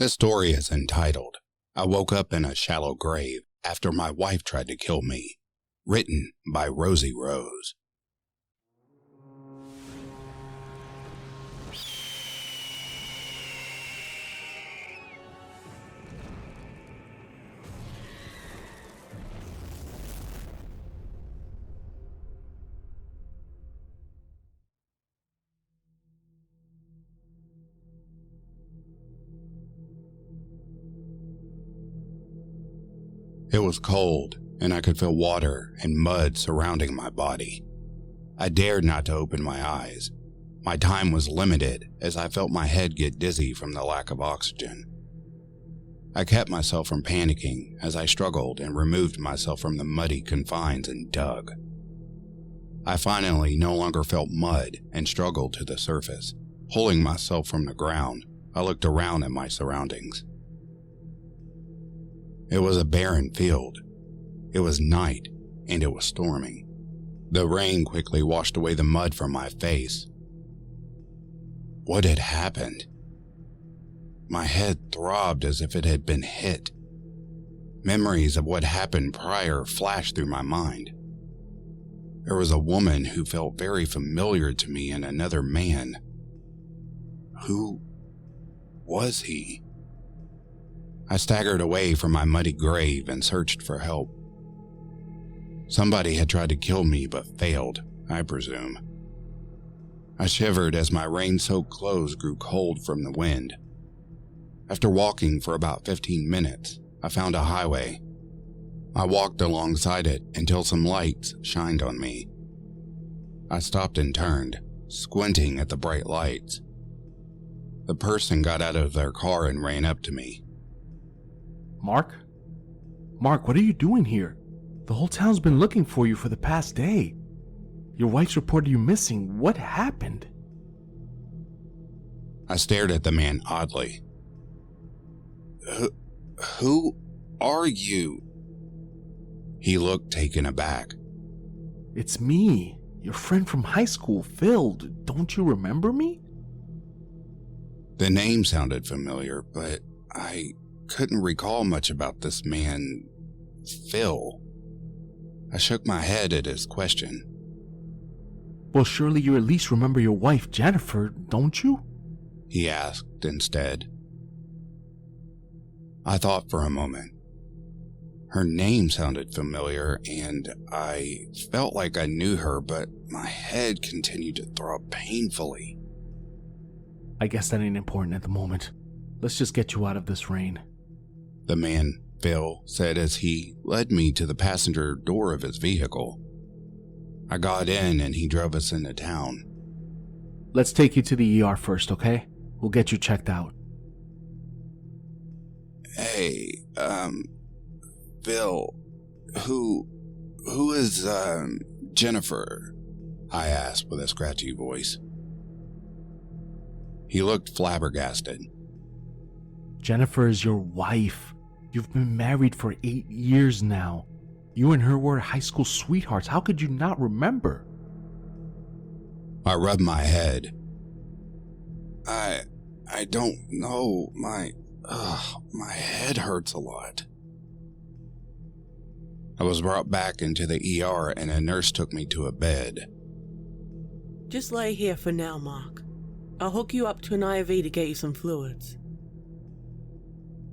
This story is entitled, I Woke Up in a Shallow Grave After My Wife Tried to Kill Me, written by Rosie Rose. It was cold, and I could feel water and mud surrounding my body. I dared not to open my eyes. My time was limited as I felt my head get dizzy from the lack of oxygen. I kept myself from panicking as I struggled and removed myself from the muddy confines and dug. I finally no longer felt mud and struggled to the surface. Pulling myself from the ground, I looked around at my surroundings. It was a barren field. It was night, and it was storming. The rain quickly washed away the mud from my face. What had happened? My head throbbed as if it had been hit. Memories of what happened prior flashed through my mind. There was a woman who felt very familiar to me and another man. Who was he? I staggered away from my muddy grave and searched for help. Somebody had tried to kill me but failed, I presume. I shivered as my rain-soaked clothes grew cold from the wind. After walking for about 15 minutes, I found a highway. I walked alongside it until some lights shined on me. I stopped and turned, squinting at the bright lights. The person got out of their car and ran up to me. Mark, what are you doing here? The whole town's been looking for you for the past day. Your wife's reported you missing. What happened? I stared at the man oddly. Who are you? He looked taken aback. It's me, your friend from high school, Phil. Don't you remember me? The name sounded familiar, but I couldn't recall much about this man, Phil. I shook my head at his question. Well, surely you at least remember your wife, Jennifer, don't you? He asked instead. I thought for a moment. Her name sounded familiar, and I felt like I knew her, but my head continued to throb painfully. I guess that ain't important at the moment. Let's just get you out of this rain. The man, Phil, said as he led me to the passenger door of his vehicle. I got in and he drove us into town. Let's take you to the ER first, okay? We'll get you checked out. Hey, Phil, who is, Jennifer? I asked with a scratchy voice. He looked flabbergasted. Jennifer is your wife. You've been married for 8 years now. You and her were high school sweethearts. How could you not remember? I rubbed my head. I don't know. My head hurts a lot. I was brought back into the ER and a nurse took me to a bed. Just lay here for now, Mark. I'll hook you up to an IV to get you some fluids.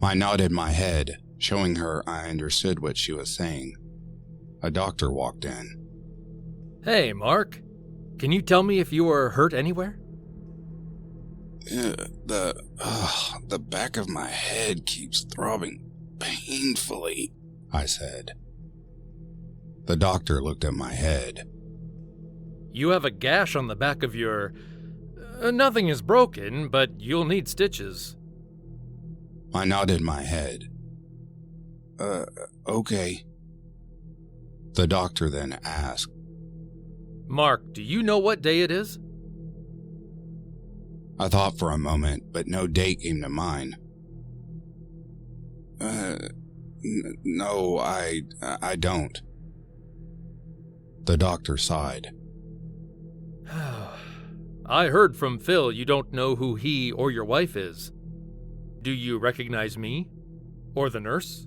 I nodded my head, showing her I understood what she was saying. A doctor walked in. Hey, Mark. Can you tell me if you were hurt anywhere? The back of my head keeps throbbing painfully, I said. The doctor looked at my head. You have a gash on the back of your... nothing is broken, but you'll need stitches. I nodded my head. Okay. The doctor then asked, Mark, do you know what day it is? I thought for a moment, but no date came to mind. No, I don't. The doctor sighed. I heard from Phil you don't know who he or your wife is. Do you recognize me? Or the nurse?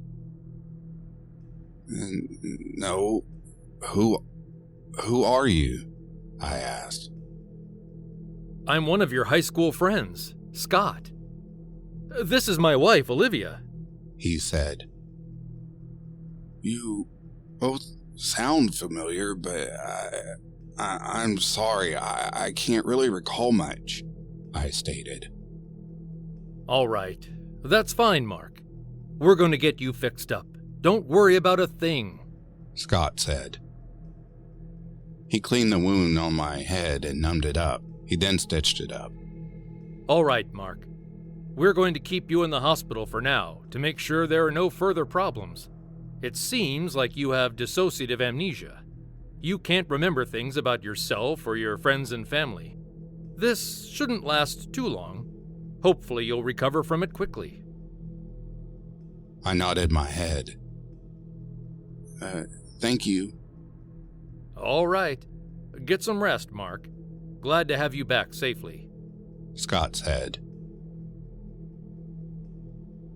No. Who are you? I asked. I'm one of your high school friends, Scott. This is my wife, Olivia. He said. You both sound familiar, but I'm sorry, I can't really recall much, I stated. All right, that's fine, Mark. We're going to get you fixed up. Don't worry about a thing, Scott said. He cleaned the wound on my head and numbed it up. He then stitched it up. All right, Mark. We're going to keep you in the hospital for now to make sure there are no further problems. It seems like you have dissociative amnesia. You can't remember things about yourself or your friends and family. This shouldn't last too long. Hopefully you'll recover from it quickly. I nodded my head. Thank you. All right. Get some rest, Mark. Glad to have you back safely, Scott said.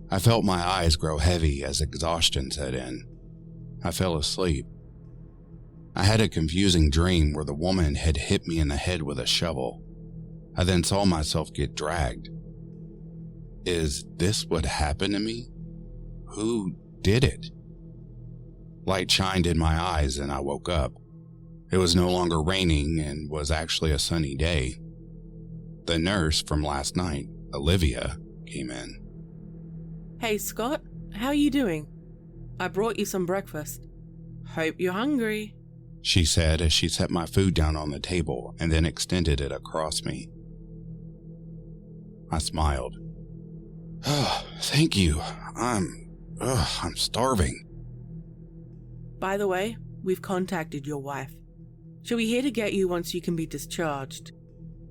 I felt my eyes grow heavy as exhaustion set in. I fell asleep. I had a confusing dream where the woman had hit me in the head with a shovel. I then saw myself get dragged. Is this what happened to me? Who did it? Light shined in my eyes and I woke up. It was no longer raining and was actually a sunny day. The nurse from last night, Olivia, came in. Hey, Scott, how you doing? I brought you some breakfast. Hope you're hungry, she said as she set my food down on the table and then extended it across me. I smiled. Oh, thank you. I'm starving. By the way, we've contacted your wife. She'll be here to get you once you can be discharged,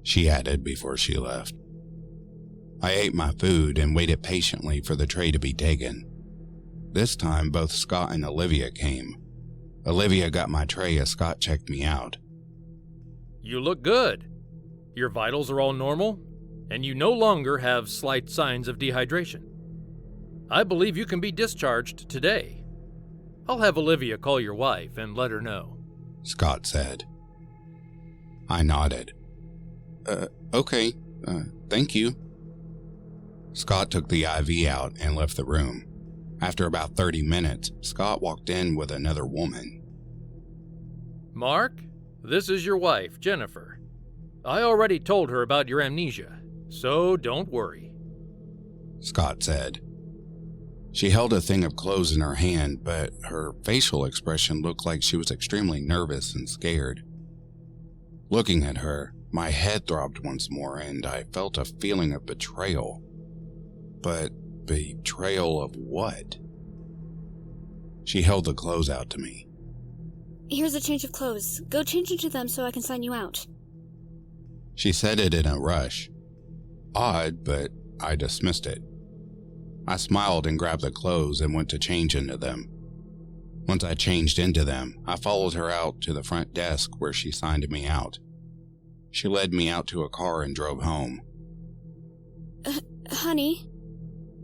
she added before she left. I ate my food and waited patiently for the tray to be taken. This time, both Scott and Olivia came. Olivia got my tray as Scott checked me out. You look good. Your vitals are all normal, and you no longer have slight signs of dehydration. I believe you can be discharged today. I'll have Olivia call your wife and let her know, Scott said. I nodded. Okay, thank you. Scott took the IV out and left the room. After about 30 minutes, Scott walked in with another woman. Mark, this is your wife, Jennifer. I already told her about your amnesia, so don't worry, Scott said. She held a thing of clothes in her hand, but her facial expression looked like she was extremely nervous and scared. Looking at her, my head throbbed once more and I felt a feeling of betrayal. But betrayal of what? She held the clothes out to me. Here's a change of clothes. Go change into them so I can sign you out. She said it in a rush. Odd, but I dismissed it. I smiled and grabbed the clothes and went to change into them. Once I changed into them, I followed her out to the front desk where she signed me out. She led me out to a car and drove home. Honey,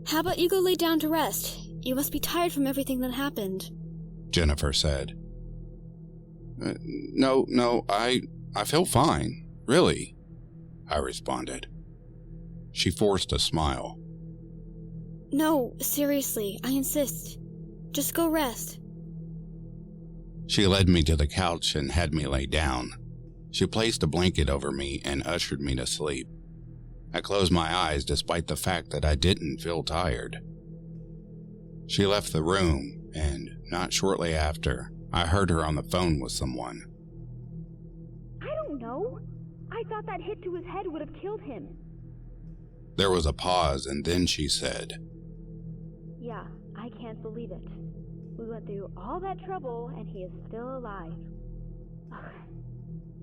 how about you go lay down to rest? You must be tired from everything that happened, Jennifer said. No, I feel fine, really, I responded. She forced a smile. No, seriously, I insist. Just go rest. She led me to the couch and had me lay down. She placed a blanket over me and ushered me to sleep. I closed my eyes despite the fact that I didn't feel tired. She left the room, and not shortly after, I heard her on the phone with someone. I don't know. I thought that hit to his head would have killed him. There was a pause, and then she said, Yeah, I can't believe it. We went through all that trouble, and he is still alive. Ugh.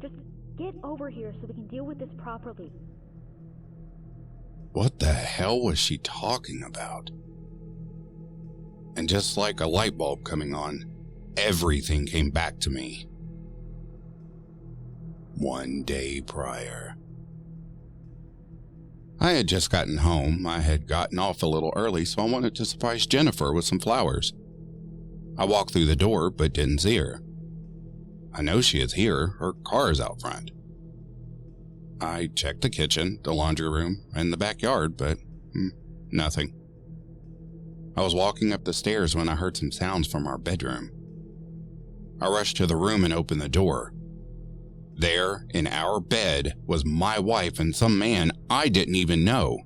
Just get over here so we can deal with this properly. What the hell was she talking about? And just like a light bulb coming on, everything came back to me. One day prior. I had just gotten home. I had gotten off a little early, so I wanted to surprise Jennifer with some flowers. I walked through the door, but didn't see her. I know she is here. Her car is out front. I checked the kitchen, the laundry room, and the backyard, but nothing. I was walking up the stairs when I heard some sounds from our bedroom. I rushed to the room and opened the door. There, in our bed, was my wife and some man I didn't even know.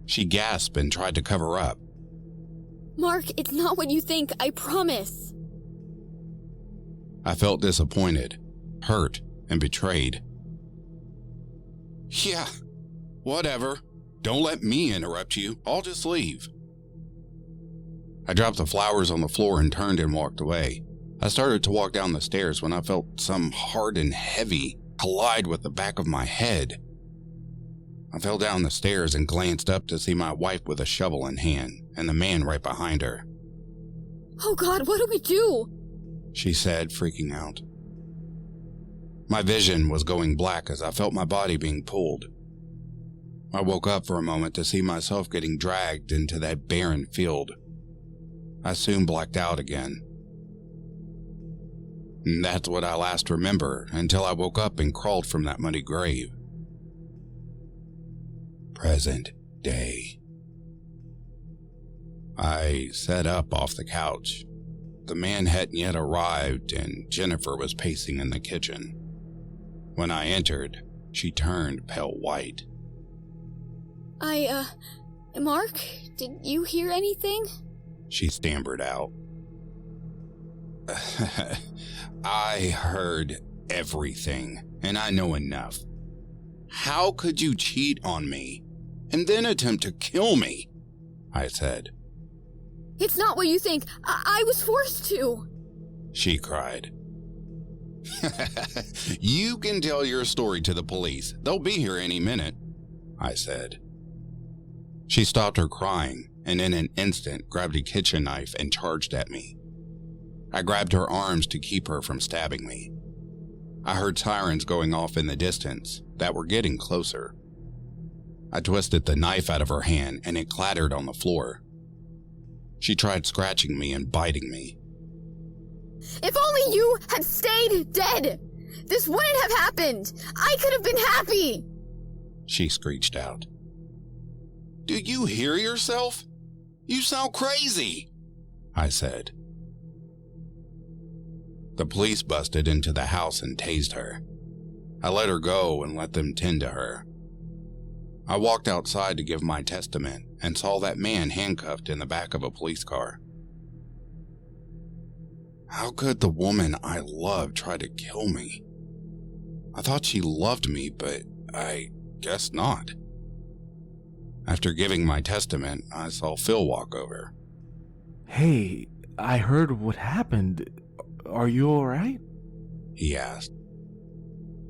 She gasped and tried to cover up. Mark, it's not what you think, I promise. I felt disappointed, hurt, and betrayed. Yeah, whatever. Don't let me interrupt you. I'll just leave. I dropped the flowers on the floor and turned and walked away. I started to walk down the stairs when I felt some hard and heavy collide with the back of my head. I fell down the stairs and glanced up to see my wife with a shovel in hand and the man right behind her. Oh God, what do we do? She said, freaking out. My vision was going black as I felt my body being pulled. I woke up for a moment to see myself getting dragged into that barren field. I soon blacked out again. And that's what I last remember until I woke up and crawled from that muddy grave. Present day. I sat up off the couch. The man hadn't yet arrived and Jennifer was pacing in the kitchen. When I entered, she turned pale white. Mark, did you hear anything? She stammered out. I heard everything, and I know enough. How could you cheat on me and then attempt to kill me? I said. It's not what you think. I was forced to. She cried. You can tell your story to the police. They'll be here any minute, I said. She stopped her crying and in an instant grabbed a kitchen knife and charged at me. I grabbed her arms to keep her from stabbing me. I heard sirens going off in the distance that were getting closer. I twisted the knife out of her hand and it clattered on the floor. She tried scratching me and biting me. If only you had stayed dead! This wouldn't have happened! I could have been happy! She screeched out. Do you hear yourself? You sound crazy, I said. The police busted into the house and tased her. I let her go and let them tend to her. I walked outside to give my testament and saw that man handcuffed in the back of a police car. How could the woman I loved try to kill me? I thought she loved me, but I guess not. After giving my testament, I saw Phil walk over. Hey, I heard what happened. Are you alright? He asked.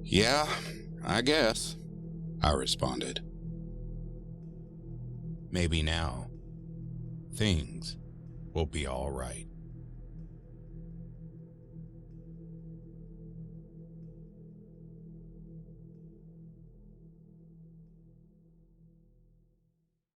Yeah, I guess, I responded. Maybe now, things will be alright.